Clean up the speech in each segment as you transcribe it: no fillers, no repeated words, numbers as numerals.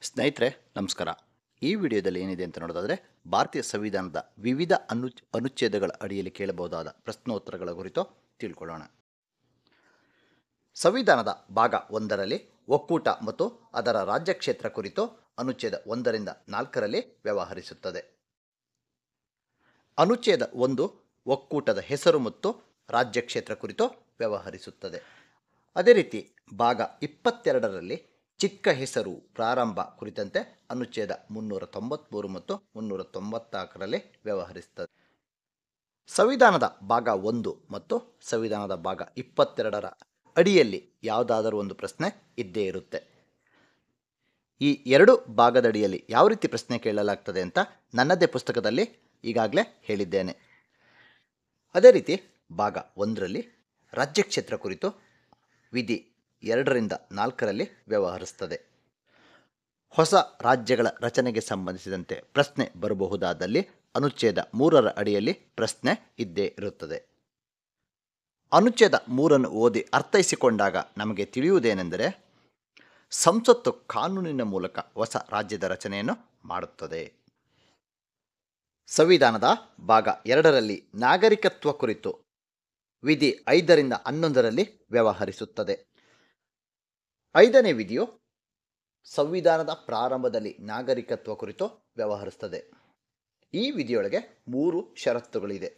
ಸ್ನೇಹಿತರೆ ನಮಸ್ಕಾರ. ಈ ವಿಡಿಯೋದಲ್ಲಿ ಏನಿದೆ ಅಂತ ನೋಡೋದಾದರೆ ಭಾರತೀಯ ಸಂವಿಧಾನದ ವಿವಿಧ ಅನುಚ್ಛೇದಗಳ ಅಡಿಯಲ್ಲಿ ಕೇಳಬಹುದಾದ ಪ್ರಶ್ನೋತ್ತರಗಳ ಕುರಿತು ತಿಳ್ಕೊಳ್ಳೋಣ. ಸಂವಿಧಾನದ ಭಾಗ 1ರಲ್ಲಿ ಒಕ್ಕೂಟ ಮತ್ತು ಅದರ ರಾಜ್ಯ ಕ್ಷೇತ್ರ ಕುರಿತು ಅನುಚ್ಛೇದ 1ರಿಂದ 4ರಲ್ಲಿ ವ್ಯವಹರಿಸುತ್ತದೆ. ಅನುಚ್ಛೇದ 1 ಒಕ್ಕೂಟದ ಹೆಸರು ಮತ್ತು ರಾಜ್ಯ ಕ್ಷೇತ್ರ ಕುರಿತು ವ್ಯವಹರಿಸುತ್ತದೆ. ಅದೇ ರೀತಿ ಭಾಗ 22ರಲ್ಲಿ ಚಿಕ್ಕ ಹೆಸರು ಪ್ರಾರಂಭ ಕುರಿತಂತೆ ಅನುಚ್ಛೇದ 393 ಮತ್ತು 394ರಲ್ಲಿ ವ್ಯವಹರಿಸುತ್ತದೆ. ಸಂವಿಧಾನದ ಭಾಗ 1 ಮತ್ತು ಸಂವಿಧಾನದ ಭಾಗ 22ರ ಅಡಿಯಲ್ಲಿ ಯಾವುದಾದರೂ ಒಂದು ಪ್ರಶ್ನೆ ಇದ್ದೇ ಇರುತ್ತೆ. ಈ ಎರಡು ಭಾಗದ ಅಡಿಯಲ್ಲಿ ಯಾವ ರೀತಿ ಪ್ರಶ್ನೆ ಕೇಳಲಾಗ್ತದೆ ಅಂತ ನನ್ನದೇ ಪುಸ್ತಕದಲ್ಲಿ ಈಗಾಗಲೇ ಹೇಳಿದ್ದೇನೆ. ಅದೇ ರೀತಿ ಭಾಗ 1ರಲ್ಲಿ ರಾಜ್ಯ ಕ್ಷೇತ್ರ ಕುರಿತು ವಿಧಿ 2ರಿಂದ 4ರಲ್ಲಿ ವ್ಯವಹರಿಸುತ್ತದೆ. ಹೊಸ ರಾಜ್ಯಗಳ ರಚನೆಗೆ ಸಂಬಂಧಿಸಿದಂತೆ ಪ್ರಶ್ನೆ ಬರಬಹುದಾದಲ್ಲಿ ಅನುಚ್ಛೇದ 3ರ ಅಡಿಯಲ್ಲಿ ಪ್ರಶ್ನೆ ಇದ್ದೇ ಇರುತ್ತದೆ. ಅನುಚ್ಛೇದ 3ಅನ್ನು ಓದಿ ಅರ್ಥೈಸಿಕೊಂಡಾಗ ನಮಗೆ ತಿಳಿಯುವುದೇನೆಂದರೆ, ಸಂಸತ್ತು ಕಾನೂನಿನ ಮೂಲಕ ಹೊಸ ರಾಜ್ಯದ ರಚನೆಯನ್ನು ಮಾಡುತ್ತದೆ. ಸಂವಿಧಾನದ ಭಾಗ 2ರಲ್ಲಿ ನಾಗರಿಕತ್ವ ಕುರಿತು ವಿಧಿ 5ರಿಂದ 11ರಲ್ಲಿ ವ್ಯವಹರಿಸುತ್ತದೆ. 5ನೇ ವಿಧಿಯು ಸಂವಿಧಾನದ ಪ್ರಾರಂಭದಲ್ಲಿ ನಾಗರಿಕತ್ವ ಕುರಿತು ವ್ಯವಹರಿಸುತ್ತದೆ. ಈ ವಿಧಿಯೊಳಗೆ 3 ಷರತ್ತುಗಳಿದೆ.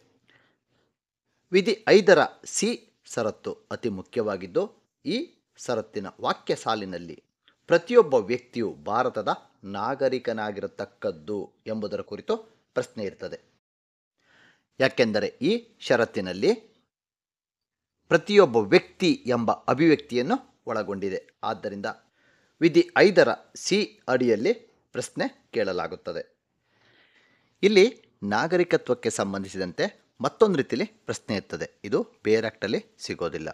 ವಿಧಿ 5ರ ಸಿ ಷರತ್ತು ಅತಿ ಮುಖ್ಯವಾಗಿದ್ದು, ಈ ಷರತ್ತಿನ ವಾಕ್ಯ ಸಾಲಿನಲ್ಲಿ ಪ್ರತಿಯೊಬ್ಬ ವ್ಯಕ್ತಿಯು ಭಾರತದ ನಾಗರಿಕನಾಗಿರತಕ್ಕದ್ದು ಎಂಬುದರ ಕುರಿತು ಪ್ರಶ್ನೆ ಇರ್ತದೆ. ಯಾಕೆಂದರೆ ಈ ಷರತ್ತಿನಲ್ಲಿ ಪ್ರತಿಯೊಬ್ಬ ವ್ಯಕ್ತಿ ಎಂಬ ಅಭಿವ್ಯಕ್ತಿಯನ್ನು ಒಳಗೊಂಡಿದೆ. ಆದ್ದರಿಂದ ವಿಧಿ 5ರ ಸಿ ಅಡಿಯಲ್ಲಿ ಪ್ರಶ್ನೆ ಕೇಳಲಾಗುತ್ತದೆ. ಇಲ್ಲಿ ನಾಗರಿಕತ್ವಕ್ಕೆ ಸಂಬಂಧಿಸಿದಂತೆ ಮತ್ತೊಂದು ರೀತಿಯಲ್ಲಿ ಪ್ರಶ್ನೆ ಇರ್ತದೆ. ಇದು ಬೇರೆ ಆಕ್ಟಲ್ಲಿ ಸಿಗೋದಿಲ್ಲ.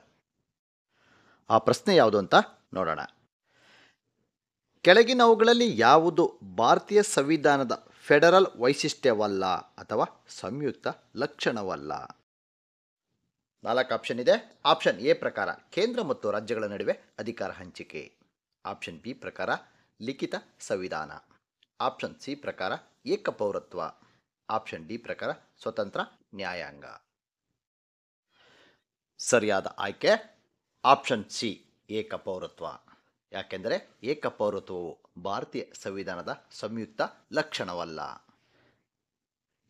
ಆ ಪ್ರಶ್ನೆ ಯಾವುದು ಅಂತ ನೋಡೋಣ. ಕೆಳಗಿನವುಗಳಲ್ಲಿ ಯಾವುದು ಭಾರತೀಯ ಸಂವಿಧಾನದ ಫೆಡರಲ್ ವೈಶಿಷ್ಟ್ಯವಲ್ಲ ಅಥವಾ ಸಂಯುಕ್ತ ಲಕ್ಷಣವಲ್ಲ? 4 ಆಪ್ಷನ್ ಇದೆ. ಆಪ್ಷನ್ ಎ ಪ್ರಕಾರ ಕೇಂದ್ರ ಮತ್ತು ರಾಜ್ಯಗಳ ನಡುವೆ ಅಧಿಕಾರ ಹಂಚಿಕೆ. ಆಪ್ಷನ್ ಬಿ ಪ್ರಕಾರ ಲಿಖಿತ ಸಂವಿಧಾನ. ಆಪ್ಷನ್ ಸಿ ಪ್ರಕಾರ ಏಕಪೌರತ್ವ. ಆಪ್ಷನ್ ಡಿ ಪ್ರಕಾರ ಸ್ವತಂತ್ರ ನ್ಯಾಯಾಂಗ. ಸರಿಯಾದ ಆಯ್ಕೆ ಆಪ್ಷನ್ ಸಿ ಏಕಪೌರತ್ವ. ಯಾಕೆಂದರೆ ಏಕಪೌರತ್ವವು ಭಾರತೀಯ ಸಂವಿಧಾನದ ಸಂಯುಕ್ತ ಲಕ್ಷಣವಲ್ಲ.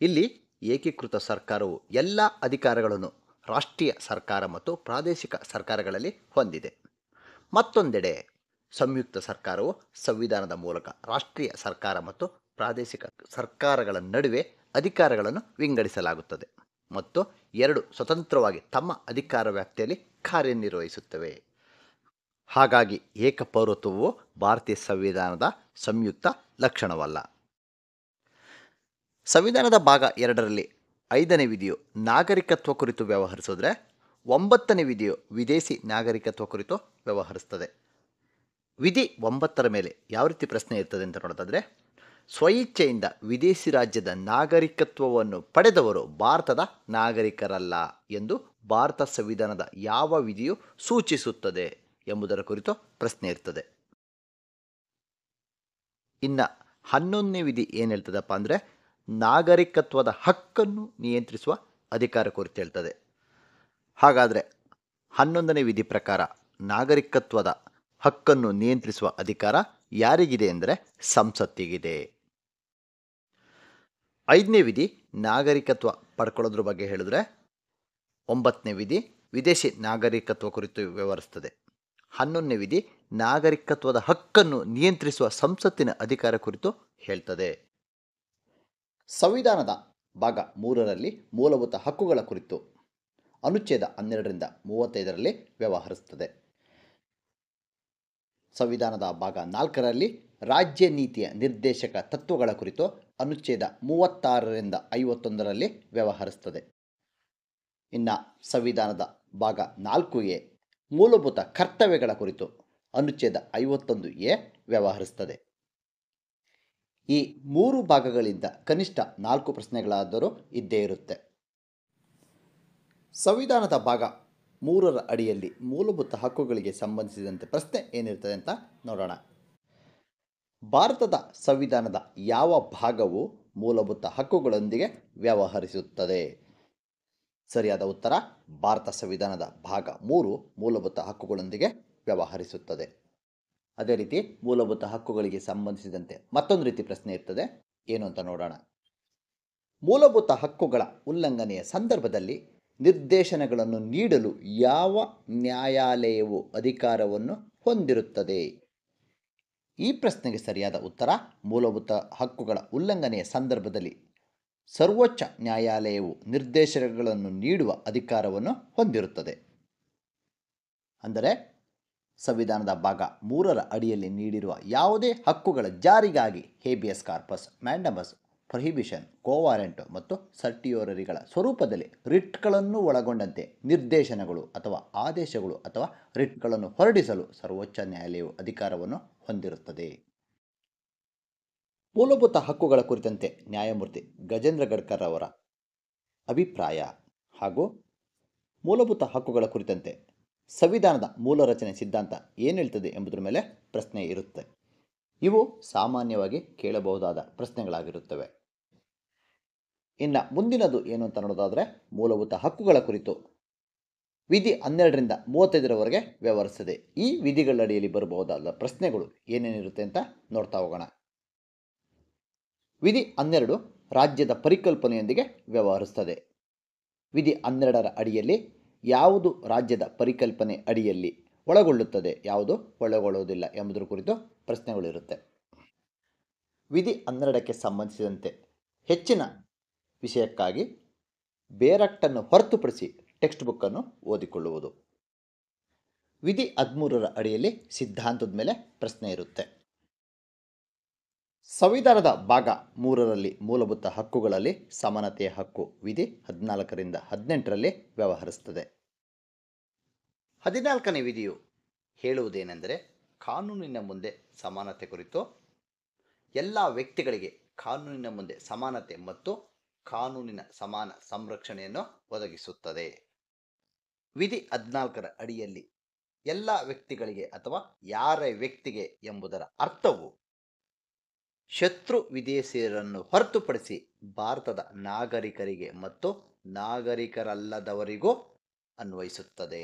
ಇಲ್ಲಿ ಏಕೀಕೃತ ಸರ್ಕಾರವು ಎಲ್ಲ ಅಧಿಕಾರಗಳನ್ನು ರಾಷ್ಟ್ರೀಯ ಸರ್ಕಾರ ಮತ್ತು ಪ್ರಾದೇಶಿಕ ಸರ್ಕಾರಗಳಲ್ಲಿ ಹೊಂದಿದೆ. ಮತ್ತೊಂದೆಡೆ ಸಂಯುಕ್ತ ಸರ್ಕಾರವು ಸಂವಿಧಾನದ ಮೂಲಕ ರಾಷ್ಟ್ರೀಯ ಸರ್ಕಾರ ಮತ್ತು ಪ್ರಾದೇಶಿಕ ಸರ್ಕಾರಗಳ ನಡುವೆ ಅಧಿಕಾರಗಳನ್ನು ವಿಂಗಡಿಸಲಾಗುತ್ತದೆ ಮತ್ತು ಎರಡು ಸ್ವತಂತ್ರವಾಗಿ ತಮ್ಮ ಅಧಿಕಾರ ವ್ಯಾಪ್ತಿಯಲ್ಲಿ ಕಾರ್ಯನಿರ್ವಹಿಸುತ್ತವೆ. ಹಾಗಾಗಿ ಏಕಪೌರತ್ವವು ಭಾರತೀಯ ಸಂವಿಧಾನದ ಸಂಯುಕ್ತ ಲಕ್ಷಣವಲ್ಲ. ಸಂವಿಧಾನದ ಭಾಗ 2ರಲ್ಲಿ 5ನೇ ವಿಧಿಯು ನಾಗರಿಕತ್ವ ಕುರಿತು ವ್ಯವಹರಿಸಿದ್ರೆ 9ನೇ ವಿಧಿಯು ವಿದೇಶಿ ನಾಗರಿಕತ್ವ ಕುರಿತು ವ್ಯವಹರಿಸ್ತದೆ. ವಿಧಿ 9ರ ಮೇಲೆ ಯಾವ ರೀತಿ ಪ್ರಶ್ನೆ ಇರ್ತದೆ ಅಂತ ನೋಡೋದಾದರೆ, ಸ್ವಇಚ್ಛೆಯಿಂದ ವಿದೇಶಿ ರಾಜ್ಯದ ನಾಗರಿಕತ್ವವನ್ನು ಪಡೆದವರು ಭಾರತದ ನಾಗರಿಕರಲ್ಲ ಎಂದು ಭಾರತ ಸಂವಿಧಾನದ ಯಾವ ವಿಧಿಯು ಸೂಚಿಸುತ್ತದೆ ಎಂಬುದರ ಕುರಿತು ಪ್ರಶ್ನೆ ಇರ್ತದೆ. ಇನ್ನು 11ನೇ ವಿಧಿ ಏನು ಹೇಳ್ತದಪ್ಪ ಅಂದರೆ, ನಾಗರಿಕತ್ವದ ಹಕ್ಕನ್ನು ನಿಯಂತ್ರಿಸುವ ಅಧಿಕಾರ ಕುರಿತು ಹೇಳ್ತದೆ. ಹಾಗಾದರೆ 11ನೇ ವಿಧಿ ಪ್ರಕಾರ ನಾಗರಿಕತ್ವದ ಹಕ್ಕನ್ನು ನಿಯಂತ್ರಿಸುವ ಅಧಿಕಾರ ಯಾರಿಗಿದೆ ಎಂದರೆ ಸಂಸತ್ತಿಗಿದೆ. 5ನೇ ವಿಧಿ ನಾಗರಿಕತ್ವ ಪಡ್ಕೊಳ್ಳೋದ್ರ ಬಗ್ಗೆ ಹೇಳಿದ್ರೆ 9ನೇ ವಿಧಿ ವಿದೇಶಿ ನಾಗರಿಕತ್ವ ಕುರಿತು ವ್ಯವಹರಿಸ್ತದೆ. 11ನೇ ವಿಧಿ ನಾಗರಿಕತ್ವದ ಹಕ್ಕನ್ನು ನಿಯಂತ್ರಿಸುವ ಸಂಸತ್ತಿನ ಅಧಿಕಾರ ಕುರಿತು ಹೇಳ್ತದೆ. ಸಂವಿಧಾನದ ಭಾಗ 3ರಲ್ಲಿ ಮೂಲಭೂತ ಹಕ್ಕುಗಳ ಕುರಿತು ಅನುಚ್ಛೇದ 12ರಿಂದ 35ರಲ್ಲಿ ವ್ಯವಹರಿಸುತ್ತದೆ. ಸಂವಿಧಾನದ ಭಾಗ 4ರಲ್ಲಿ ರಾಜ್ಯ ನೀತಿಯ ನಿರ್ದೇಶಕ ತತ್ವಗಳ ಕುರಿತು ಅನುಚ್ಛೇದ 36ರಿಂದ 51ರಲ್ಲಿ ವ್ಯವಹರಿಸುತ್ತದೆ. ಇನ್ನು ಸಂವಿಧಾನದ ಭಾಗ 4ಎ ಮೂಲಭೂತ ಕರ್ತವ್ಯಗಳ ಕುರಿತು ಅನುಚ್ಛೇದ 51ಎ ವ್ಯವಹರಿಸುತ್ತದೆ. ಈ 3 ಭಾಗಗಳಿಂದ ಕನಿಷ್ಠ 4 ಪ್ರಶ್ನೆಗಳಾದರೂ ಇದ್ದೇ ಇರುತ್ತೆ. ಸಂವಿಧಾನದ ಭಾಗ 3ರ ಅಡಿಯಲ್ಲಿ ಮೂಲಭೂತ ಹಕ್ಕುಗಳಿಗೆ ಸಂಬಂಧಿಸಿದಂತೆ ಪ್ರಶ್ನೆ ಏನಿರ್ತದೆ ಅಂತ ನೋಡೋಣ. ಭಾರತದ ಸಂವಿಧಾನದ ಯಾವ ಭಾಗವು ಮೂಲಭೂತ ಹಕ್ಕುಗಳೊಂದಿಗೆ ವ್ಯವಹರಿಸುತ್ತದೆ? ಸರಿಯಾದ ಉತ್ತರ ಭಾರತ ಸಂವಿಧಾನದ ಭಾಗ 3 ಮೂಲಭೂತ ಹಕ್ಕುಗಳೊಂದಿಗೆ ವ್ಯವಹರಿಸುತ್ತದೆ. ಅದೇ ರೀತಿ ಮೂಲಭೂತ ಹಕ್ಕುಗಳಿಗೆ ಸಂಬಂಧಿಸಿದಂತೆ ಮತ್ತೊಂದು ರೀತಿ ಪ್ರಶ್ನೆ ಇರ್ತದೆ, ಏನು ಅಂತ ನೋಡೋಣ. ಮೂಲಭೂತ ಹಕ್ಕುಗಳ ಉಲ್ಲಂಘನೆಯ ಸಂದರ್ಭದಲ್ಲಿ ನಿರ್ದೇಶನಗಳನ್ನು ನೀಡಲು ಯಾವ ನ್ಯಾಯಾಲಯವು ಅಧಿಕಾರವನ್ನು ಹೊಂದಿರುತ್ತದೆ? ಈ ಪ್ರಶ್ನೆಗೆ ಸರಿಯಾದ ಉತ್ತರ ಮೂಲಭೂತ ಹಕ್ಕುಗಳ ಉಲ್ಲಂಘನೆಯ ಸಂದರ್ಭದಲ್ಲಿ ಸರ್ವೋಚ್ಚ ನ್ಯಾಯಾಲಯವು ನಿರ್ದೇಶನಗಳನ್ನು ನೀಡುವ ಅಧಿಕಾರವನ್ನು ಹೊಂದಿರುತ್ತದೆ. ಅಂದರೆ ಸಂವಿಧಾನದ ಭಾಗ 3ರ ಅಡಿಯಲ್ಲಿ ನೀಡಿರುವ ಯಾವುದೇ ಹಕ್ಕುಗಳ ಜಾರಿಗಾಗಿ habeas corpus, mandamus, prohibition, quo warranto ಮತ್ತು ಸರ್ಟಿಯೋರರಿಗಳ ಸ್ವರೂಪದಲ್ಲಿ ರಿಟ್ಗಳನ್ನು ಒಳಗೊಂಡಂತೆ ನಿರ್ದೇಶನಗಳು ಅಥವಾ ಆದೇಶಗಳು ಅಥವಾ ರಿಟ್ಗಳನ್ನು ಹೊರಡಿಸಲು ಸರ್ವೋಚ್ಚ ನ್ಯಾಯಾಲಯವು ಅಧಿಕಾರವನ್ನು ಹೊಂದಿರುತ್ತದೆ. ಮೂಲಭೂತ ಹಕ್ಕುಗಳ ಕುರಿತಂತೆ ನ್ಯಾಯಮೂರ್ತಿ ಗಜೇಂದ್ರ ಗಡ್ಕರ್ ಅವರ ಅಭಿಪ್ರಾಯ ಹಾಗೂ ಮೂಲಭೂತ ಹಕ್ಕುಗಳ ಕುರಿತಂತೆ ಸಂವಿಧಾನದ ಮೂಲ ರಚನೆ ಸಿದ್ಧಾಂತ ಏನು ಹೇಳ್ತದೆ ಎಂಬುದರ ಮೇಲೆ ಪ್ರಶ್ನೆ ಇರುತ್ತೆ. ಇವು ಸಾಮಾನ್ಯವಾಗಿ ಕೇಳಬಹುದಾದ ಪ್ರಶ್ನೆಗಳಾಗಿರುತ್ತವೆ. ಇನ್ನು ಮುಂದಿನದು ಏನು ಅಂತ ನೋಡೋದಾದರೆ, ಮೂಲಭೂತ ಹಕ್ಕುಗಳ ಕುರಿತು ವಿಧಿ 12ರಿಂದ 35ರವರೆಗೆ ವ್ಯವಹರಿಸಿದೆ. ಈ ವಿಧಿಗಳಡಿಯಲ್ಲಿ ಬರಬಹುದಾದ ಪ್ರಶ್ನೆಗಳು ಏನೇನಿರುತ್ತೆ ಅಂತ ನೋಡ್ತಾ ಹೋಗೋಣ. ವಿಧಿ 12 ರಾಜ್ಯದ ಪರಿಕಲ್ಪನೆಯೊಂದಿಗೆ ವ್ಯವಹರಿಸುತ್ತದೆ. ವಿಧಿ 12ರ ಅಡಿಯಲ್ಲಿ ಯಾವುದು ರಾಜ್ಯದ ಪರಿಕಲ್ಪನೆ ಅಡಿಯಲ್ಲಿ ಒಳಗೊಳ್ಳುತ್ತದೆ, ಯಾವುದು ಒಳಗೊಳ್ಳುವುದಿಲ್ಲ ಎಂಬುದರ ಕುರಿತು ಪ್ರಶ್ನೆಗಳಿರುತ್ತೆ. ವಿಧಿ 12ಕ್ಕೆ ಸಂಬಂಧಿಸಿದಂತೆ ಹೆಚ್ಚಿನ ವಿಷಯಕ್ಕಾಗಿ ಬೇರಟ್ಟನ್ನು ಹೊರತುಪಡಿಸಿ ಟೆಕ್ಸ್ಟ್ ಬುಕ್ಕನ್ನು ಓದಿಕೊಳ್ಳುವುದು. ವಿಧಿ 13ರ ಅಡಿಯಲ್ಲಿ ಸಿದ್ಧಾಂತದ ಮೇಲೆ ಪ್ರಶ್ನೆ ಇರುತ್ತೆ. ಸಂವಿಧಾನದ ಭಾಗ 3ರಲ್ಲಿ ಮೂಲಭೂತ ಹಕ್ಕುಗಳಲ್ಲಿ ಸಮಾನತೆಯ ಹಕ್ಕು ವಿಧಿ 14ರಿಂದ 18ರಲ್ಲಿ ವ್ಯವಹರಿಸುತ್ತದೆ. 14ನೇ ವಿಧಿಯು ಹೇಳುವುದೇನೆಂದರೆ, ಕಾನೂನಿನ ಮುಂದೆ ಸಮಾನತೆ ಕುರಿತು ಎಲ್ಲ ವ್ಯಕ್ತಿಗಳಿಗೆ ಕಾನೂನಿನ ಮುಂದೆ ಸಮಾನತೆ ಮತ್ತು ಕಾನೂನಿನ ಸಮಾನ ಸಂರಕ್ಷಣೆಯನ್ನು ಒದಗಿಸುತ್ತದೆ. ವಿಧಿ 14ರ ಅಡಿಯಲ್ಲಿ ಎಲ್ಲ ವ್ಯಕ್ತಿಗಳಿಗೆ ಅಥವಾ ಯಾರ ವ್ಯಕ್ತಿಗೆ ಎಂಬುದರ ಅರ್ಥವು ಶತ್ರು ವಿದೇಶಿಯರನ್ನು ಹೊರತುಪಡಿಸಿ ಭಾರತದ ನಾಗರಿಕರಿಗೆ ಮತ್ತು ನಾಗರಿಕರಲ್ಲದವರಿಗೂ ಅನ್ವಯಿಸುತ್ತದೆ.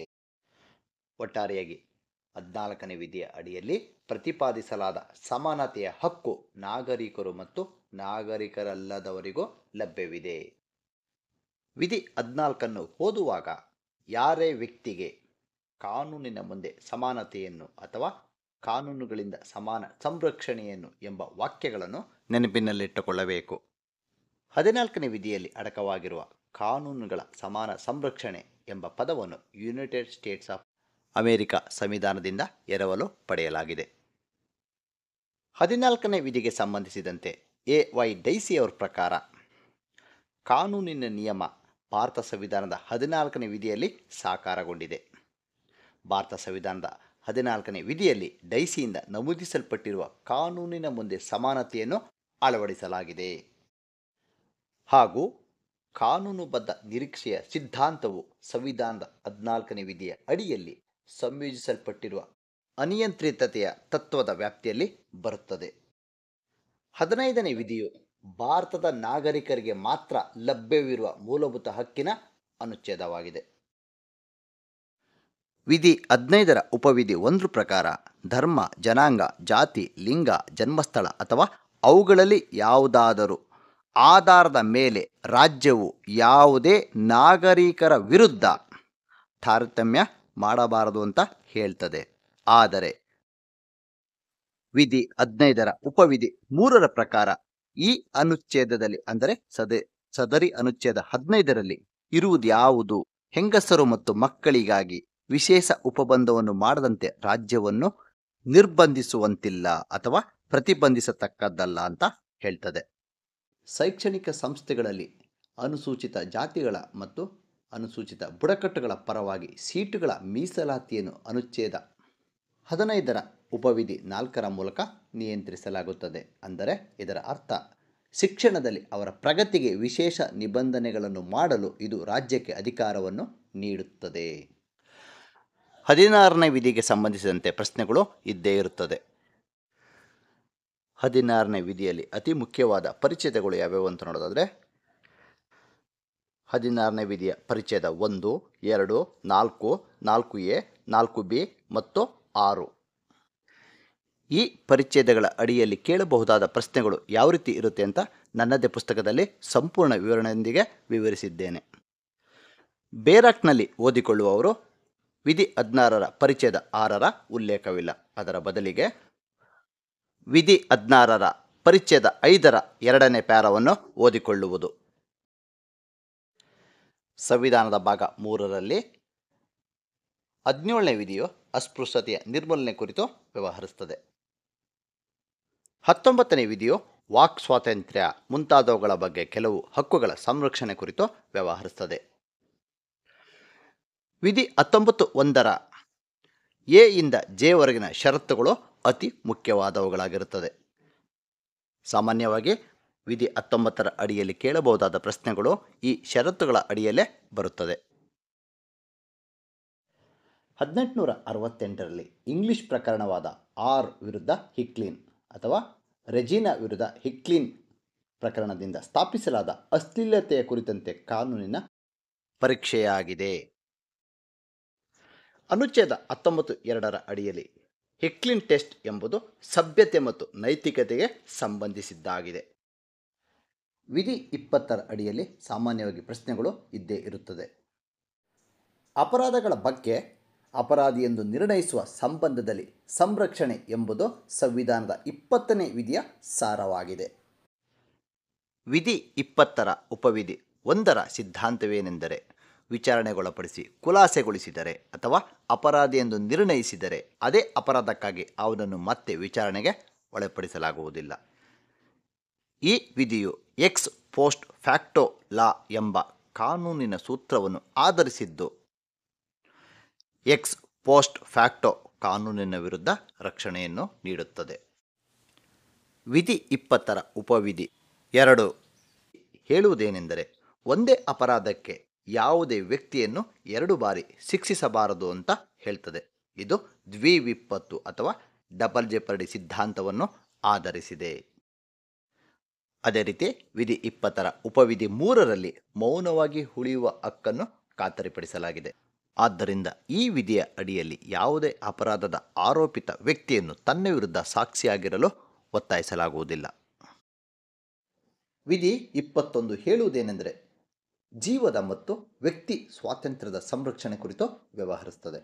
ಒಟ್ಟಾರೆಯಾಗಿ 14ನೇ ವಿಧಿಯ ಅಡಿಯಲ್ಲಿ ಪ್ರತಿಪಾದಿಸಲಾದ ಸಮಾನತೆಯ ಹಕ್ಕು ನಾಗರಿಕರು ಮತ್ತು ನಾಗರಿಕರಲ್ಲದವರಿಗೂ ಲಭ್ಯವಿದೆ. ವಿಧಿ 14ನ್ನು ಓದುವಾಗ ಯಾರೇ ವ್ಯಕ್ತಿಗೆ ಕಾನೂನಿನ ಮುಂದೆ ಸಮಾನತೆಯನ್ನು ಅಥವಾ ಕಾನೂನುಗಳಿಂದ ಸಮಾನ ಸಂರಕ್ಷಣೆಯನ್ನು ಎಂಬ ವಾಕ್ಯಗಳನ್ನು ನೆನಪಿನಲ್ಲಿಟ್ಟುಕೊಳ್ಳಬೇಕು. 14ನೇ ವಿಧಿಯಲ್ಲಿ ಅಡಕವಾಗಿರುವ ಕಾನೂನುಗಳ ಸಮಾನ ಸಂರಕ್ಷಣೆ ಎಂಬ ಪದವನ್ನು ಯುನೈಟೆಡ್ ಸ್ಟೇಟ್ಸ್ ಆಫ್ ಅಮೆರಿಕ ಸಂವಿಧಾನದಿಂದ ಎರವಲು ಪಡೆಯಲಾಗಿದೆ. 14ನೇ ವಿಧಿಗೆ ಸಂಬಂಧಿಸಿದಂತೆ ಎ.ವೈ. ಡೈಸಿ ಅವರ ಪ್ರಕಾರ ಕಾನೂನಿನ ನಿಯಮ ಭಾರತ ಸಂವಿಧಾನದ 14ನೇ ವಿಧಿಯಲ್ಲಿ ಸಾಕಾರಗೊಂಡಿದೆ. ಭಾರತ ಸಂವಿಧಾನದ 14ನೇ ವಿಧಿಯಲ್ಲಿ ಡೈಸಿಯಿಂದ ನಮೂದಿಸಲ್ಪಟ್ಟಿರುವ ಕಾನೂನಿನ ಮುಂದೆ ಸಮಾನತೆಯನ್ನು ಅಳವಡಿಸಲಾಗಿದೆ ಹಾಗೂ ಕಾನೂನುಬದ್ಧ ನಿರೀಕ್ಷೆಯ ಸಿದ್ಧಾಂತವು ಸಂವಿಧಾನದ 14ನೇ ವಿಧಿಯ ಅಡಿಯಲ್ಲಿ ಸಂಯೋಜಿಸಲ್ಪಟ್ಟಿರುವ ಅನಿಯಂತ್ರಿತತೆಯ ತತ್ವದ ವ್ಯಾಪ್ತಿಯಲ್ಲಿ ಬರುತ್ತದೆ. 15ನೇ ವಿಧಿಯು ಭಾರತದ ನಾಗರಿಕರಿಗೆ ಮಾತ್ರ ಲಭ್ಯವಿರುವ ಮೂಲಭೂತ ಹಕ್ಕಿನ ಅನುಚ್ಛೇದವಾಗಿದೆ. ವಿಧಿ 15ರ ಉಪವಿಧಿ 1 ಪ್ರಕಾರ ಧರ್ಮ, ಜನಾಂಗ, ಜಾತಿ, ಲಿಂಗ, ಜನ್ಮಸ್ಥಳ ಅಥವಾ ಅವುಗಳಲ್ಲಿ ಯಾವುದಾದರೂ ಆಧಾರದ ಮೇಲೆ ರಾಜ್ಯವು ಯಾವುದೇ ನಾಗರಿಕರ ವಿರುದ್ಧ ತಾರತಮ್ಯ ಮಾಡಬಾರದು ಅಂತ ಹೇಳ್ತದೆ. ಆದರೆ ವಿಧಿ 15ರ ಉಪವಿಧಿ 3ರ ಪ್ರಕಾರ ಈ ಅನುಚ್ಛೇದದಲ್ಲಿ ಅಂದರೆ ಸದರಿ ಅನುಚ್ಛೇದ 15ರಲ್ಲಿ ಇರುವುದ್ಯಾವುದು ಹೆಂಗಸರು ಮತ್ತು ಮಕ್ಕಳಿಗಾಗಿ ವಿಶೇಷ ಉಪಬಂಧವನ್ನು ಮಾಡದಂತೆ ರಾಜ್ಯವನ್ನು ನಿರ್ಬಂಧಿಸುವಂತಿಲ್ಲ ಅಥವಾ ಪ್ರತಿಬಂಧಿಸತಕ್ಕದ್ದಲ್ಲ ಅಂತ ಹೇಳ್ತದೆ. ಶೈಕ್ಷಣಿಕ ಸಂಸ್ಥೆಗಳಲ್ಲಿ ಅನುಸೂಚಿತ ಜಾತಿಗಳ ಮತ್ತು ಅನುಸೂಚಿತ ಬುಡಕಟ್ಟುಗಳ ಪರವಾಗಿ ಸೀಟುಗಳ ಮೀಸಲಾತಿಯನ್ನು ಅನುಚ್ಛೇದ 15ರ ಉಪವಿಧಿ 4ರ ಮೂಲಕ ನಿಯಂತ್ರಿಸಲಾಗುತ್ತದೆ. ಅಂದರೆ ಇದರ ಅರ್ಥ ಶಿಕ್ಷಣದಲ್ಲಿ ಅವರ ಪ್ರಗತಿಗೆ ವಿಶೇಷ ನಿಬಂಧನೆಗಳನ್ನು ಮಾಡಲು ಇದು ರಾಜ್ಯಕ್ಕೆ ಅಧಿಕಾರವನ್ನು ನೀಡುತ್ತದೆ. 16ನೇ ವಿಧಿಗೆ ಸಂಬಂಧಿಸಿದಂತೆ ಪ್ರಶ್ನೆಗಳು ಇದ್ದೇ ಇರುತ್ತದೆ. 16ನೇ ವಿಧಿಯಲ್ಲಿ ಅತಿ ಮುಖ್ಯವಾದ ಪರಿಚ್ಛೇದಗಳು ಯಾವ್ಯಾವು ಅಂತ ನೋಡೋದಾದರೆ 16ನೇ ವಿಧಿಯ ಪರಿಚ್ಛೇದ 1, 2, 4, 4A, 4B ಮತ್ತು 6. ಈ ಪರಿಚ್ಛೇದಗಳ ಅಡಿಯಲ್ಲಿ ಕೇಳಬಹುದಾದ ಪ್ರಶ್ನೆಗಳು ಯಾವ ರೀತಿ ಇರುತ್ತೆ ಅಂತ ನನ್ನದೇ ಪುಸ್ತಕದಲ್ಲಿ ಸಂಪೂರ್ಣ ವಿವರಣೆಯೊಂದಿಗೆ ವಿವರಿಸಿದ್ದೇನೆ. ಬೇರಾಕ್ನಲ್ಲಿ ಓದಿಕೊಳ್ಳುವವರು ವಿಧಿ 16ರ ಪರಿಚ್ಛೇದ 6ರ ಉಲ್ಲೇಖವಿಲ್ಲ. ಅದರ ಬದಲಿಗೆ ವಿಧಿ 16ರ ಪರಿಚ್ಛೇದ 5ರ 2ನೇ ಪ್ಯಾರವನ್ನು ಓದಿಕೊಳ್ಳುವುದು. ಸಂವಿಧಾನದ ಭಾಗ 3ರಲ್ಲಿ 17ನೇ ವಿಧಿಯು ಅಸ್ಪೃಶ್ಯತೆಯ ನಿರ್ಮೂಲನೆ ಕುರಿತು ವ್ಯವಹರಿಸುತ್ತದೆ. 19ನೇ ವಿಧಿಯು ವಾಕ್ ಸ್ವಾತಂತ್ರ್ಯ ಮುಂತಾದವುಗಳ ಬಗ್ಗೆ ಕೆಲವು ಹಕ್ಕುಗಳ ಸಂರಕ್ಷಣೆ ಕುರಿತು ವ್ಯವಹರಿಸುತ್ತದೆ. ವಿಧಿ 19(1)ರ ಎ ಇಂದ ಜೆ ವರೆಗಿನ ಷರತ್ತುಗಳು ಅತಿ ಮುಖ್ಯವಾದವುಗಳಾಗಿರುತ್ತದೆ. ಸಾಮಾನ್ಯವಾಗಿ ವಿಧಿ 19ರ ಅಡಿಯಲ್ಲಿ ಕೇಳಬಹುದಾದ ಪ್ರಶ್ನೆಗಳು ಈ ಷರತ್ತುಗಳ ಅಡಿಯಲ್ಲೇ ಬರುತ್ತದೆ. 1868ರಲ್ಲಿ ಇಂಗ್ಲಿಷ್ ಪ್ರಕರಣವಾದ ಆರ್ ವಿರುದ್ಧ ಹಿಕ್ಲಿನ್ ಅಥವಾ ರೆಜಿನಾ ವಿರುದ್ಧ ಹಿಕ್ಲಿನ್ ಪ್ರಕರಣದಿಂದ ಸ್ಥಾಪಿಸಲಾದ ಅಶ್ಲೀಲತೆಯ ಕುರಿತಂತೆ ಕಾನೂನಿನ ಪರೀಕ್ಷೆಯಾಗಿದೆ. ಅನುಚ್ಛೇದ 19(2)ರ ಅಡಿಯಲ್ಲಿ ಹಿಕ್ಲಿನ್ ಟೆಸ್ಟ್ ಎಂಬುದು ಸಭ್ಯತೆ ಮತ್ತು ನೈತಿಕತೆಗೆ ಸಂಬಂಧಿಸಿದ್ದಾಗಿದೆ. ವಿಧಿ 20ರ ಅಡಿಯಲ್ಲಿ ಸಾಮಾನ್ಯವಾಗಿ ಪ್ರಶ್ನೆಗಳು ಇದ್ದೇ ಇರುತ್ತದೆ. ಅಪರಾಧಗಳ ಬಗ್ಗೆ ಅಪರಾಧಿ ಎಂದು ನಿರ್ಣಯಿಸುವ ಸಂಬಂಧದಲ್ಲಿ ಸಂರಕ್ಷಣೆ ಎಂಬುದು ಸಂವಿಧಾನದ 20ನೇ ವಿಧಿಯ ಸಾರವಾಗಿದೆ. ವಿಧಿ 20ರ ಉಪವಿಧಿ 1ರ ಸಿದ್ಧಾಂತವೇನೆಂದರೆ ವಿಚಾರಣೆಗೊಳಪಡಿಸಿ ಖುಲಾಸೆಗೊಳಿಸಿದರೆ ಅಥವಾ ಅಪರಾಧಿ ಎಂದು ನಿರ್ಣಯಿಸಿದರೆ ಅದೇ ಅಪರಾಧಕ್ಕಾಗಿ ಅವನನ್ನು ಮತ್ತೆ ವಿಚಾರಣೆಗೆ ಒಳಪಡಿಸಲಾಗುವುದಿಲ್ಲ. ಈ ವಿಧಿಯು ಎಕ್ಸ್ ಪೋಸ್ಟ್ ಫ್ಯಾಕ್ಟೋ ಲಾ ಎಂಬ ಕಾನೂನಿನ ಸೂತ್ರವನ್ನು ಆಧರಿಸಿದ್ದು ಎಕ್ಸ್ ಪೋಸ್ಟ್ ಫ್ಯಾಕ್ಟೋ ಕಾನೂನಿನ ವಿರುದ್ಧ ರಕ್ಷಣೆಯನ್ನು ನೀಡುತ್ತದೆ. ವಿಧಿ 20ರ ಉಪವಿಧಿ 2 ಹೇಳುವುದೇನೆಂದರೆ ಒಂದೇ ಅಪರಾಧಕ್ಕೆ ಯಾವುದೇ ವ್ಯಕ್ತಿಯನ್ನು 2 ಬಾರಿ ಶಿಕ್ಷಿಸಬಾರದು ಅಂತ ಹೇಳ್ತದೆ. ಇದು ದ್ವಿವಿಪತ್ತು ಅಥವಾ ಡಬಲ್ ಜೆಪರ್ಡಿ ಸಿದ್ಧಾಂತವನ್ನು ಆಧರಿಸಿದೆ. ಅದೇ ರೀತಿ ವಿಧಿ 20ರ ಉಪವಿಧಿ 3ರಲ್ಲಿ ಮೌನವಾಗಿ ಉಳಿಯುವ ಹಕ್ಕನ್ನು ಖಾತರಿಪಡಿಸಲಾಗಿದೆ. ಆದ್ದರಿಂದ ಈ ವಿಧಿಯ ಅಡಿಯಲ್ಲಿ ಯಾವುದೇ ಅಪರಾಧದ ಆರೋಪಿತ ವ್ಯಕ್ತಿಯನ್ನು ತನ್ನ ವಿರುದ್ಧ ಸಾಕ್ಷಿಯಾಗಿರಲು ಒತ್ತಾಯಿಸಲಾಗುವುದಿಲ್ಲ. ವಿಧಿ 21 ಹೇಳುವುದೇನೆಂದರೆ ಜೀವದ ಮತ್ತು ವ್ಯಕ್ತಿ ಸ್ವಾತಂತ್ರ್ಯದ ಸಂರಕ್ಷಣೆ ಕುರಿತು ವ್ಯವಹರಿಸುತ್ತದೆ.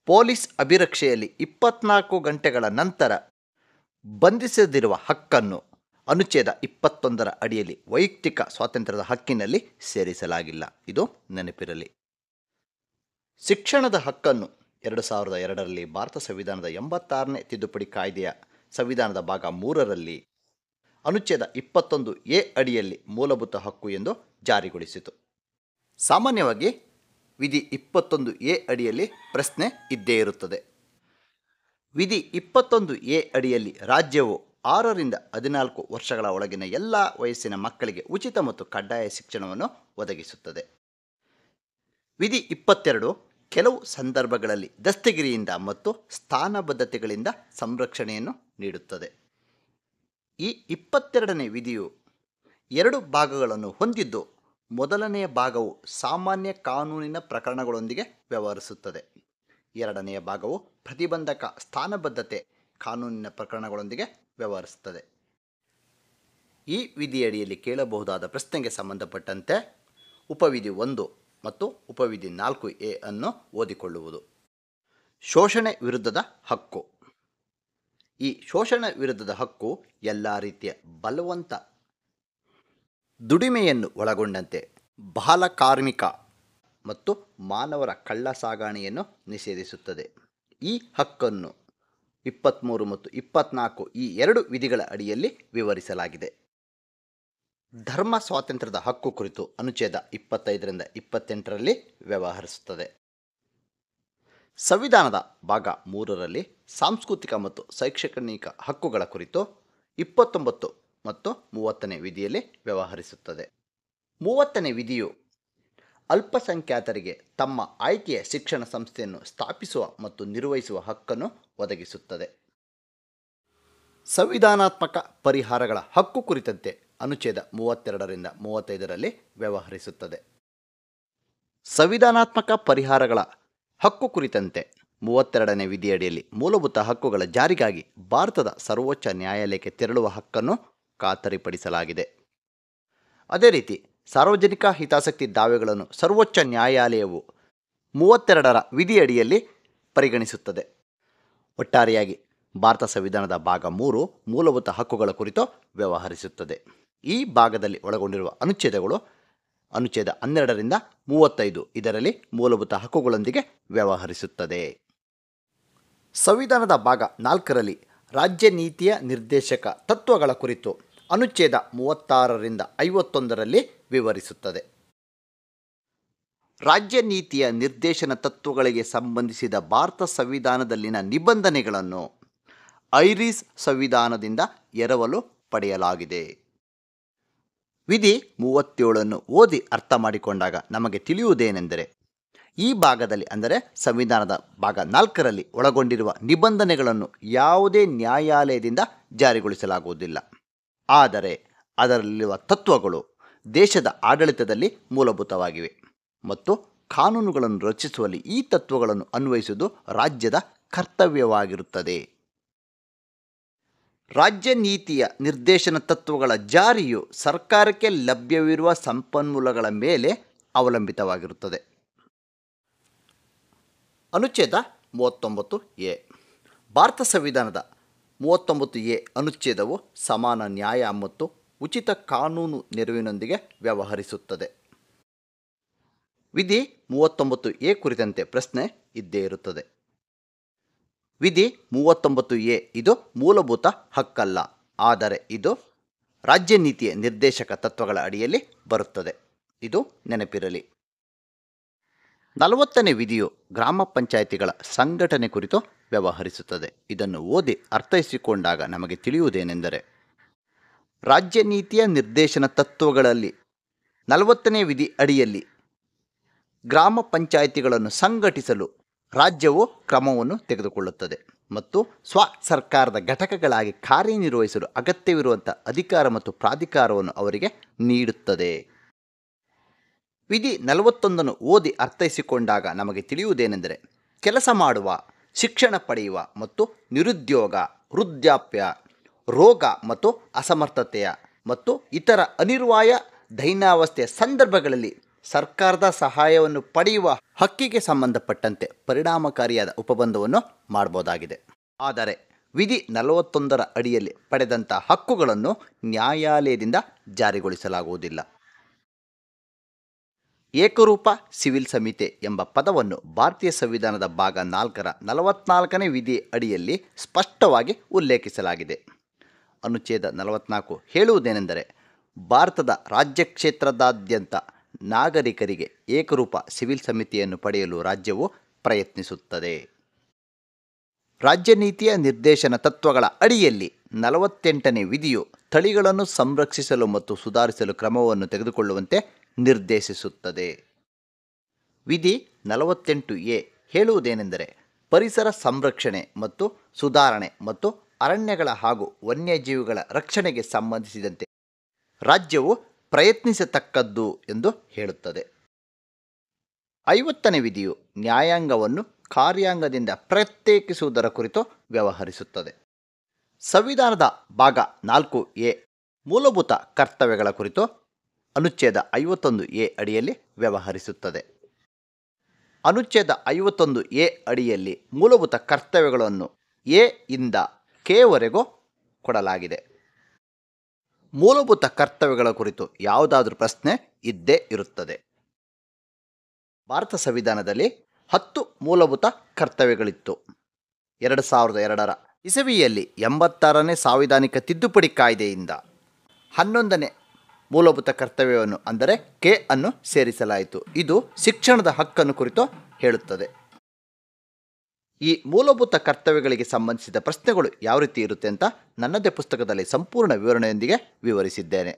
ಪೊಲೀಸ್ ಅಭಿರಕ್ಷೆಯಲ್ಲಿ 24 ಗಂಟೆಗಳ ನಂತರ ಬಂಧಿಸದಿರುವ ಹಕ್ಕನ್ನು ಅನುಚ್ಛೇದ 21ರ ಅಡಿಯಲ್ಲಿ ವೈಯಕ್ತಿಕ ಸ್ವಾತಂತ್ರ್ಯದ ಹಕ್ಕಿನಲ್ಲಿ ಸೇರಿಸಲಾಗಿಲ್ಲ. ಇದು ನೆನಪಿರಲಿ. ಶಿಕ್ಷಣದ ಹಕ್ಕನ್ನು 2002ರಲ್ಲಿ ಭಾರತ ಸಂವಿಧಾನದ 86ನೇ ತಿದ್ದುಪಡಿ ಕಾಯ್ದೆಯ ಸಂವಿಧಾನದ ಭಾಗ 3ರಲ್ಲಿ ಅನುಚ್ಛೇದ 21(a) ಅಡಿಯಲ್ಲಿ ಮೂಲಭೂತ ಹಕ್ಕು ಎಂದು ಜಾರಿಗೊಳಿಸಿತು. ಸಾಮಾನ್ಯವಾಗಿ ವಿಧಿ 21(a) ಅಡಿಯಲ್ಲಿ ಪ್ರಶ್ನೆ ಇದ್ದೇ ಇರುತ್ತದೆ. ವಿಧಿ 21(a) ಅಡಿಯಲ್ಲಿ ರಾಜ್ಯವು 6ರಿಂದ 14 ವರ್ಷಗಳ ಒಳಗಿನ ಎಲ್ಲ ವಯಸ್ಸಿನ ಮಕ್ಕಳಿಗೆ ಉಚಿತ ಮತ್ತು ಕಡ್ಡಾಯ ಶಿಕ್ಷಣವನ್ನು ಒದಗಿಸುತ್ತದೆ. ವಿಧಿ 22 ಕೆಲವು ಸಂದರ್ಭಗಳಲ್ಲಿ ದಸ್ತಗಿರಿಯಿಂದ ಮತ್ತು ಸ್ಥಾನಬದ್ಧತೆಗಳಿಂದ ಸಂರಕ್ಷಣೆಯನ್ನು ನೀಡುತ್ತದೆ. ಈ 22ನೇ ವಿಧಿಯು 2 ಭಾಗಗಳನ್ನು ಹೊಂದಿದ್ದು ಮೊದಲನೆಯ ಭಾಗವು ಸಾಮಾನ್ಯ ಕಾನೂನಿನ ಪ್ರಕರಣಗಳೊಂದಿಗೆ ವ್ಯವಹರಿಸುತ್ತದೆ. 2ನೆಯ ಭಾಗವು ಪ್ರತಿಬಂಧಕ ಸ್ಥಾನಬದ್ಧತೆ ಕಾನೂನಿನ ಪ್ರಕರಣಗಳೊಂದಿಗೆ ವ್ಯವಹರಿಸುತ್ತದೆ. ಈ ವಿಧಿಯಡಿಯಲ್ಲಿ ಕೇಳಬಹುದಾದ ಪ್ರಶ್ನೆಗೆ ಸಂಬಂಧಪಟ್ಟಂತೆ ಉಪವಿಧಿ 1 ಮತ್ತು ಉಪವಿಧಿ 4(a) ಅನ್ನು ಓದಿಕೊಳ್ಳುವುದು. ಶೋಷಣೆ ವಿರುದ್ಧದ ಹಕ್ಕು. ಈ ಶೋಷಣೆ ವಿರುದ್ಧದ ಹಕ್ಕು ಎಲ್ಲ ರೀತಿಯ ಬಲವಂತ ದುಡಿಮೆಯನ್ನು ಒಳಗೊಂಡಂತೆ ಬಾಲಕಾರ್ಮಿಕ ಮತ್ತು ಮಾನವರ ಕಳ್ಳಸಾಗಣೆಯನ್ನು ನಿಷೇಧಿಸುತ್ತದೆ. ಈ ಹಕ್ಕನ್ನು 23 ಮತ್ತು 24 ಈ 2 ವಿಧಿಗಳ ಅಡಿಯಲ್ಲಿ ವಿವರಿಸಲಾಗಿದೆ. ಧರ್ಮ ಸ್ವಾತಂತ್ರ್ಯದ ಹಕ್ಕು ಕುರಿತು ಅನುಚ್ಛೇದ 25ರಿಂದ 28ರಲ್ಲಿ ವ್ಯವಹರಿಸುತ್ತದೆ. ಸಂವಿಧಾನದ ಭಾಗ 3ರಲ್ಲಿ ಸಾಂಸ್ಕೃತಿಕ ಮತ್ತು ಶೈಕ್ಷಣಿಕ ಹಕ್ಕುಗಳ ಕುರಿತು 29 ಮತ್ತು 30ನೇ ವಿಧಿಯಲ್ಲಿ ವ್ಯವಹರಿಸುತ್ತದೆ. 30ನೇ ವಿಧಿಯು ಅಲ್ಪಸಂಖ್ಯಾತರಿಗೆ ತಮ್ಮ ಆಯ್ಕೆಯ ಶಿಕ್ಷಣ ಸಂಸ್ಥೆಯನ್ನು ಸ್ಥಾಪಿಸುವ ಮತ್ತು ನಿರ್ವಹಿಸುವ ಹಕ್ಕನ್ನು ಒದಗಿಸುತ್ತದೆ. ಸಂವಿಧಾನಾತ್ಮಕ ಪರಿಹಾರಗಳ ಹಕ್ಕು ಕುರಿತಂತೆ ಅನುಚ್ಛೇದ 32ರಿಂದ 35ರಲ್ಲಿ ವ್ಯವಹರಿಸುತ್ತದೆ. ಸಂವಿಧಾನಾತ್ಮಕ ಪರಿಹಾರಗಳ ಹಕ್ಕು ಕುರಿತಂತೆ 32ನೇ ವಿಧಿಯಡಿಯಲ್ಲಿ ಮೂಲಭೂತ ಹಕ್ಕುಗಳ ಜಾರಿಗಾಗಿ ಭಾರತದ ಸರ್ವೋಚ್ಚ ನ್ಯಾಯಾಲಯಕ್ಕೆ ತೆರಳುವ ಹಕ್ಕನ್ನು ಖಾತರಿಪಡಿಸಲಾಗಿದೆ. ಅದೇ ರೀತಿ ಸಾರ್ವಜನಿಕ ಹಿತಾಸಕ್ತಿ ದಾವೆಗಳನ್ನು ಸರ್ವೋಚ್ಚ ನ್ಯಾಯಾಲಯವು 32ರ ವಿಧಿಯಡಿಯಲ್ಲಿ ಪರಿಗಣಿಸುತ್ತದೆ. ಒಟ್ಟಾರೆಯಾಗಿ ಭಾರತ ಸಂವಿಧಾನದ ಭಾಗ 3 ಮೂಲಭೂತ ಹಕ್ಕುಗಳ ಕುರಿತು ವ್ಯವಹರಿಸುತ್ತದೆ. ಈ ಭಾಗದಲ್ಲಿ ಒಳಗೊಂಡಿರುವ ಅನುಚ್ಛೇದಗಳು ಅನುಚ್ಛೇದ 12ರಿಂದ 35 ಇದರಲ್ಲಿ ಮೂಲಭೂತ ಹಕ್ಕುಗಳೊಂದಿಗೆ ವ್ಯವಹರಿಸುತ್ತದೆ. ಸಂವಿಧಾನದ ಭಾಗ 4ರಲ್ಲಿ ರಾಜ್ಯ ನೀತಿಯ ನಿರ್ದೇಶಕ ತತ್ವಗಳ ಕುರಿತು ಅನುಚ್ಛೇದ 36ರಿಂದ 51ರಲ್ಲಿ ವಿವರಿಸುತ್ತದೆ. ರಾಜ್ಯ ನೀತಿಯ ನಿರ್ದೇಶನ ತತ್ವಗಳಿಗೆ ಸಂಬಂಧಿಸಿದ ಭಾರತ ಸಂವಿಧಾನದಲ್ಲಿನ ನಿಬಂಧನೆಗಳನ್ನು ಐರಿಷ್ ಸಂವಿಧಾನದಿಂದ ಎರವಲು ಪಡೆಯಲಾಗಿದೆ. ವಿಧಿ 37ಅನ್ನು ಓದಿ ಅರ್ಥ ಮಾಡಿಕೊಂಡಾಗ ನಮಗೆ ತಿಳಿಯುವುದೇನೆಂದರೆ, ಈ ಭಾಗದಲ್ಲಿ ಅಂದರೆ ಸಂವಿಧಾನದ ಭಾಗ 4ರಲ್ಲಿ ಒಳಗೊಂಡಿರುವ ನಿಬಂಧನೆಗಳನ್ನು ಯಾವುದೇ ನ್ಯಾಯಾಲಯದಿಂದ ಜಾರಿಗೊಳಿಸಲಾಗುವುದಿಲ್ಲ. ಆದರೆ ಅದರಲ್ಲಿರುವ ತತ್ವಗಳು ದೇಶದ ಆಡಳಿತದಲ್ಲಿ ಮೂಲಭೂತವಾಗಿವೆ ಮತ್ತು ಕಾನೂನುಗಳನ್ನು ರಚಿಸುವಲ್ಲಿ ಈ ತತ್ವಗಳನ್ನು ಅನ್ವಯಿಸುವುದು ರಾಜ್ಯದ ಕರ್ತವ್ಯವಾಗಿರುತ್ತದೆ. ರಾಜ್ಯ ನೀತಿಯ ನಿರ್ದೇಶನ ತತ್ವಗಳ ಜಾರಿಯು ಸರ್ಕಾರಕ್ಕೆ ಲಭ್ಯವಿರುವ ಸಂಪನ್ಮೂಲಗಳ ಮೇಲೆ ಅವಲಂಬಿತವಾಗಿರುತ್ತದೆ. ಅನುಚ್ಛೇದ 39A ಭಾರತ ಸಂವಿಧಾನದ 39A ಅನುಚ್ಛೇದವು ಸಮಾನ ನ್ಯಾಯ ಮತ್ತು ಉಚಿತ ಕಾನೂನು ನೆರವಿನೊಂದಿಗೆ ವ್ಯವಹರಿಸುತ್ತದೆ. ವಿಧಿ 39A ಕುರಿತಂತೆ ಪ್ರಶ್ನೆ ಇದ್ದೇ ಇರುತ್ತದೆ. ವಿಧಿ 39A ಇದು ಮೂಲಭೂತ ಹಕ್ಕಲ್ಲ, ಆದರೆ ಇದು ರಾಜ್ಯ ನೀತಿಯ ನಿರ್ದೇಶಕ ತತ್ವಗಳ ಅಡಿಯಲ್ಲಿ ಬರುತ್ತದೆ. ಇದು ನೆನಪಿರಲಿ. 40ನೇ ವಿಧಿಯು ಗ್ರಾಮ ಪಂಚಾಯಿತಿಗಳ ಸಂಘಟನೆ ಕುರಿತು ವ್ಯವಹರಿಸುತ್ತದೆ. ಇದನ್ನು ಓದಿ ಅರ್ಥೈಸಿಕೊಂಡಾಗ ನಮಗೆ ತಿಳಿಯುವುದೇನೆಂದರೆ, ರಾಜ್ಯ ನೀತಿಯ ನಿರ್ದೇಶನ ತತ್ವಗಳಲ್ಲಿ 40ನೇ ವಿಧಿ ಅಡಿಯಲ್ಲಿ ಗ್ರಾಮ ಪಂಚಾಯಿತಿಗಳನ್ನು ಸಂಘಟಿಸಲು ರಾಜ್ಯವು ಕ್ರಮವನ್ನು ತೆಗೆದುಕೊಳ್ಳುತ್ತದೆ ಮತ್ತು ಸ್ವ ಸರ್ಕಾರದ ಘಟಕಗಳಾಗಿ ಕಾರ್ಯನಿರ್ವಹಿಸಲು ಅಗತ್ಯವಿರುವಂಥ ಅಧಿಕಾರ ಮತ್ತು ಪ್ರಾಧಿಕಾರವನ್ನು ಅವರಿಗೆ ನೀಡುತ್ತದೆ. ವಿಧಿ 41ನ್ನು ಓದಿ ಅರ್ಥೈಸಿಕೊಂಡಾಗ ನಮಗೆ ತಿಳಿಯುವುದೇನೆಂದರೆ, ಕೆಲಸ ಮಾಡುವ, ಶಿಕ್ಷಣ ಪಡೆಯುವ ಮತ್ತು ನಿರುದ್ಯೋಗ, ವೃದ್ಧಾಪ್ಯ, ರೋಗ ಮತ್ತು ಅಸಮರ್ಥತೆಯ ಮತ್ತು ಇತರ ಅನಿವಾರ್ಯ ದೈನ್ಯಾವಸ್ಥೆಯ ಸಂದರ್ಭಗಳಲ್ಲಿ ಸರ್ಕಾರದ ಸಹಾಯವನ್ನು ಪಡೆಯುವ ಹಕ್ಕಿಗೆ ಸಂಬಂಧಪಟ್ಟಂತೆ ಪರಿಣಾಮಕಾರಿಯಾದ ಉಪಬಂಧವನ್ನು ಮಾಡಬಹುದಾಗಿದೆ. ಆದರೆ ವಿಧಿ 41ರ ಅಡಿಯಲ್ಲಿ ಪಡೆದಂಥ ಹಕ್ಕುಗಳನ್ನು ನ್ಯಾಯಾಲಯದಿಂದ ಜಾರಿಗೊಳಿಸಲಾಗುವುದಿಲ್ಲ. ಏಕರೂಪ ಸಿವಿಲ್ ಸಮಿತಿ ಎಂಬ ಪದವನ್ನು ಭಾರತೀಯ ಸಂವಿಧಾನದ ಭಾಗ 4ರ 44ನೇ ವಿಧಿ ಅಡಿಯಲ್ಲಿ ಸ್ಪಷ್ಟವಾಗಿ ಉಲ್ಲೇಖಿಸಲಾಗಿದೆ. ಅನುಚ್ಛೇದ 44 ಹೇಳುವುದೇನೆಂದರೆ, ಭಾರತದ ರಾಜ್ಯ ಕ್ಷೇತ್ರದಾದ್ಯಂತ ನಾಗರಿಕರಿಗೆ ಏಕರೂಪ ಸಿವಿಲ್ ಸಮಿತಿಯನ್ನು ಪಡೆಯಲು ರಾಜ್ಯವು ಪ್ರಯತ್ನಿಸುತ್ತದೆ. ರಾಜ್ಯ ನೀತಿಯ ನಿರ್ದೇಶನ ತತ್ವಗಳ ಅಡಿಯಲ್ಲಿ 48ನೇ ವಿಧಿಯು ತಳಿಗಳನ್ನು ಸಂರಕ್ಷಿಸಲು ಮತ್ತು ಸುಧಾರಿಸಲು ಕ್ರಮವನ್ನು ತೆಗೆದುಕೊಳ್ಳುವಂತೆ ನಿರ್ದೇಶಿಸುತ್ತದೆ. ವಿಧಿ 48A ಹೇಳುವುದೇನೆಂದರೆ, ಪರಿಸರ ಸಂರಕ್ಷಣೆ ಮತ್ತು ಸುಧಾರಣೆ ಮತ್ತು ಅರಣ್ಯಗಳ ಹಾಗೂ ವನ್ಯಜೀವಿಗಳ ರಕ್ಷಣೆಗೆ ಸಂಬಂಧಿಸಿದಂತೆ ರಾಜ್ಯವು ಪ್ರಯತ್ನಿಸತಕ್ಕದ್ದು ಎಂದು ಹೇಳುತ್ತದೆ. 50ನೇ ವಿಧಿಯು ನ್ಯಾಯಾಂಗವನ್ನು ಕಾರ್ಯಾಂಗದಿಂದ ಪ್ರತ್ಯೇಕಿಸುವುದರ ಕುರಿತು ವ್ಯವಹರಿಸುತ್ತದೆ. ಸಂವಿಧಾನದ ಭಾಗ 4A ಮೂಲಭೂತ ಕರ್ತವ್ಯಗಳ ಕುರಿತು ಅನುಚ್ಛೇದ 51A ಅಡಿಯಲ್ಲಿ ವ್ಯವಹರಿಸುತ್ತದೆ. ಅನುಚ್ಛೇದ 51A ಅಡಿಯಲ್ಲಿ ಮೂಲಭೂತ ಕರ್ತವ್ಯಗಳನ್ನು A ಇಂದ K ವರೆಗೂ ಕೊಡಲಾಗಿದೆ. ಮೂಲಭೂತ ಕರ್ತವ್ಯಗಳ ಕುರಿತು ಯಾವುದಾದ್ರೂ ಪ್ರಶ್ನೆ ಇದ್ದೇ ಇರುತ್ತದೆ. ಭಾರತ ಸಂವಿಧಾನದಲ್ಲಿ 10 ಮೂಲಭೂತ ಕರ್ತವ್ಯಗಳಿತ್ತು. 2002ರ ಇಸವಿಯಲ್ಲಿ 86ನೇ ಸಾಂವಿಧಾನಿಕ ತಿದ್ದುಪಡಿ ಕಾಯ್ದೆಯಿಂದ 11ನೇ ಮೂಲಭೂತ ಕರ್ತವ್ಯವನ್ನು ಅಂದರೆ K ಅನ್ನು ಸೇರಿಸಲಾಯಿತು. ಇದು ಶಿಕ್ಷಣದ ಹಕ್ಕನ್ನು ಕುರಿತು ಹೇಳುತ್ತದೆ. ಈ ಮೂಲಭೂತ ಕರ್ತವ್ಯಗಳಿಗೆ ಸಂಬಂಧಿಸಿದ ಪ್ರಶ್ನೆಗಳು ಯಾವ ರೀತಿ ಇರುತ್ತೆ ಅಂತ ನನ್ನದೇ ಪುಸ್ತಕದಲ್ಲಿ ಸಂಪೂರ್ಣ ವಿವರಣೆಯೊಂದಿಗೆ ವಿವರಿಸಿದ್ದೇನೆ.